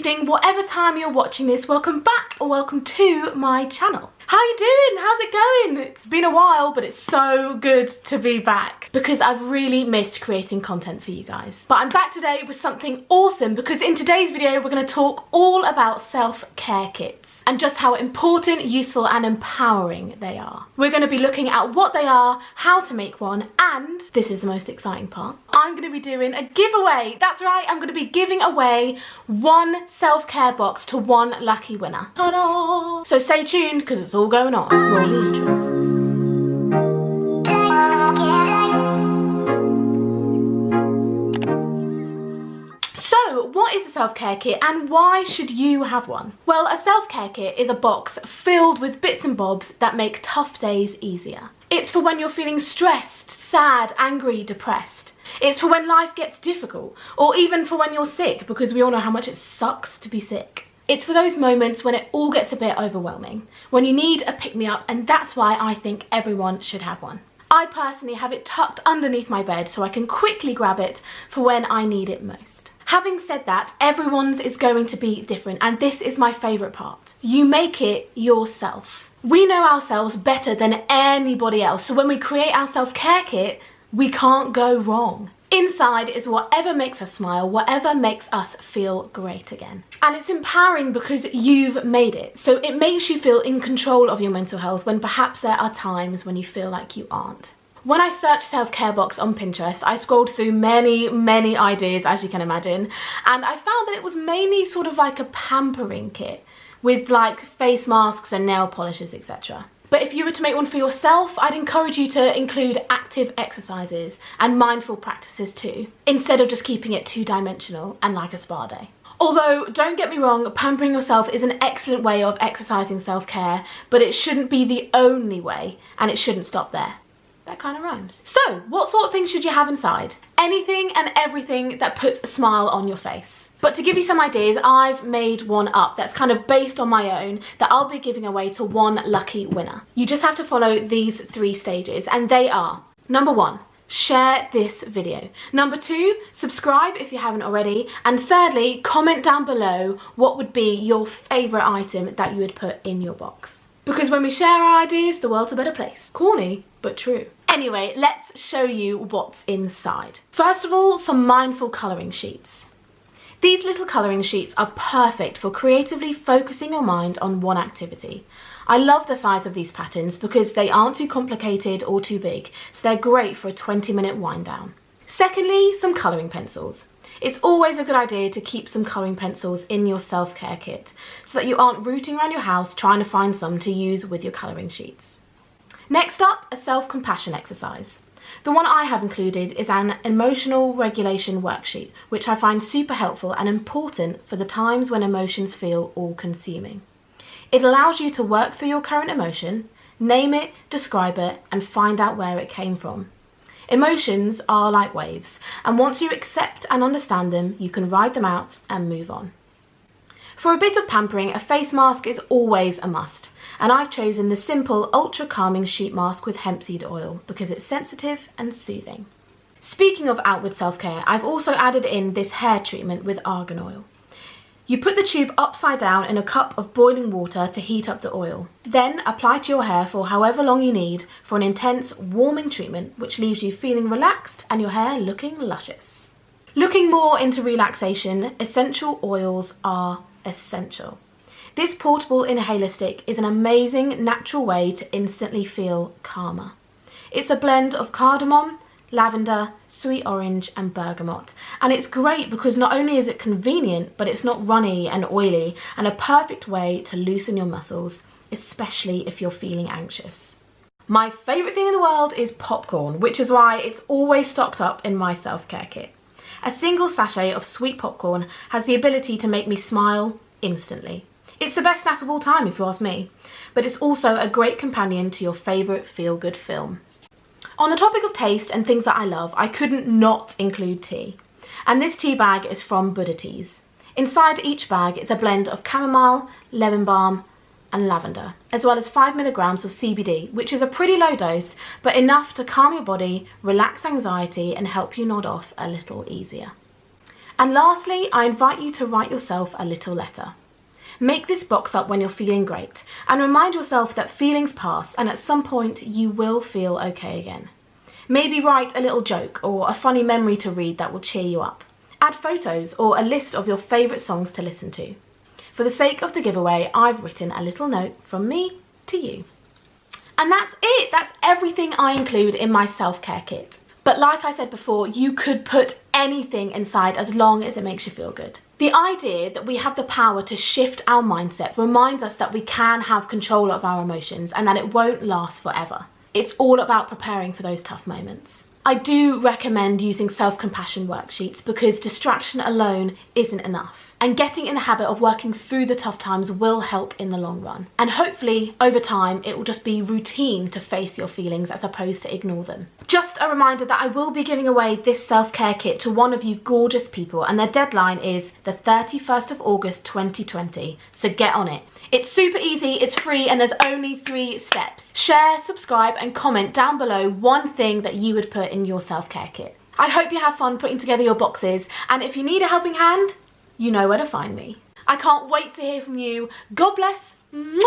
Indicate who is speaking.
Speaker 1: evening, whatever time you're watching this. Welcome back or welcome to my channel. How you doing? How's it going? It's been a while, but it's so good to be back because I've really missed creating content for you guys. But I'm back today with something awesome because in today's video, we're going to talk all about self-care kits and just how important, useful and empowering they are. We're going to be looking at what they are, how to make one, and this is the most exciting part, I'm going to be doing a giveaway. That's right, I'm going to be giving away one self-care box to one lucky winner. Ta-da! So stay tuned because it's all going on. Roll the intro. So, what is a self-care kit and why should you have one? Well, a self-care kit is a box filled with bits and bobs that make tough days easier. It's for when you're feeling stressed, sad, angry, depressed. It's for when life gets difficult, or even for when you're sick, because we all know how much it sucks to be sick. It's for those moments when it all gets a bit overwhelming, when you need a pick-me-up, and that's why I think everyone should have one. I personally have it tucked underneath my bed so I can quickly grab it for when I need it most. Having said that, everyone's is going to be different, and this is my favourite part. You make it yourself. We know ourselves better than anybody else, so when we create our self-care kit, we can't go wrong. Inside is whatever makes us smile, whatever makes us feel great again. And it's empowering because you've made it, so it makes you feel in control of your mental health when perhaps there are times when you feel like you aren't. When I searched self-care box on Pinterest, I scrolled through many ideas, as you can imagine, and I found that it was mainly sort of like a pampering kit with like face masks and nail polishes, etc. But if you were to make one for yourself, I'd encourage you to include active exercises and mindful practices too, instead of just keeping it two-dimensional and like a spa day. Although, don't get me wrong, pampering yourself is an excellent way of exercising self-care, but it shouldn't be the only way, and it shouldn't stop there. That kind of rhymes. So, what sort of things should you have inside? Anything and everything that puts a smile on your face. But to give you some ideas, I've made one up that's kind of based on my own that I'll be giving away to one lucky winner. You just have to follow these 3 stages, and they are: number 1, share this video. Number 2, subscribe if you haven't already. And thirdly, comment down below what would be your favourite item that you would put in your box. Because when we share our ideas, the world's a better place. Corny, but true. Anyway, let's show you what's inside. First of all, some mindful colouring sheets. These little colouring sheets are perfect for creatively focusing your mind on one activity. I love the size of these patterns because they aren't too complicated or too big, so they're great for a 20-minute wind down. Secondly, some colouring pencils. It's always a good idea to keep some colouring pencils in your self-care kit so that you aren't rooting around your house trying to find some to use with your colouring sheets. Next up, a self-compassion exercise. The one I have included is an emotional regulation worksheet, which I find super helpful and important for the times when emotions feel all-consuming. It allows you to work through your current emotion, name it, describe it, and find out where it came from. Emotions are like waves, and once you accept and understand them, you can ride them out and move on. For a bit of pampering, a face mask is always a must, and I've chosen the simple ultra calming sheet mask with hemp seed oil because it's sensitive and soothing. Speaking of outward self-care, I've also added in this hair treatment with argan oil. You put the tube upside down in a cup of boiling water to heat up the oil. Then apply to your hair for however long you need for an intense warming treatment which leaves you feeling relaxed and your hair looking luscious. Looking more into relaxation, essential oils are essential. This portable inhaler stick is an amazing natural way to instantly feel calmer. It's a blend of cardamom, lavender, sweet orange and bergamot, and it's great because not only is it convenient, but it's not runny and oily, and a perfect way to loosen your muscles, especially if you're feeling anxious. My favourite thing in the world is popcorn, which is why it's always stocked up in my self-care kit. A single sachet of sweet popcorn has the ability to make me smile instantly. It's the best snack of all time if you ask me, but it's also a great companion to your favourite feel-good film. On the topic of taste and things that I love, I couldn't not include tea. And this tea bag is from Buddha Teas. Inside each bag is a blend of chamomile, lemon balm and lavender, as well as 5 milligrams of CBD, which is a pretty low dose, but enough to calm your body, relax anxiety and help you nod off a little easier. And lastly, I invite you to write yourself a little letter. Make this box up when you're feeling great and remind yourself that feelings pass and at some point you will feel okay again. Maybe write a little joke or a funny memory to read that will cheer you up. Add photos or a list of your favourite songs to listen to. For the sake of the giveaway, I've written a little note from me to you. And that's it. That's everything I include in my self-care kit. But like I said before, you could put anything inside as long as it makes you feel good. The idea that we have the power to shift our mindset reminds us that we can have control of our emotions and that it won't last forever. It's all about preparing for those tough moments. I do recommend using self-compassion worksheets because distraction alone isn't enough. And getting in the habit of working through the tough times will help in the long run. And hopefully, over time, it will just be routine to face your feelings as opposed to ignore them. Just a reminder that I will be giving away this self-care kit to one of you gorgeous people, and their deadline is the 31st of August 2020, so get on it. It's super easy, it's free, and there's only 3 steps. Share, subscribe, and comment down below one thing that you would put in your self-care kit. I hope you have fun putting together your boxes, and if you need a helping hand, you know where to find me. I can't wait to hear from you. God bless. Mwah!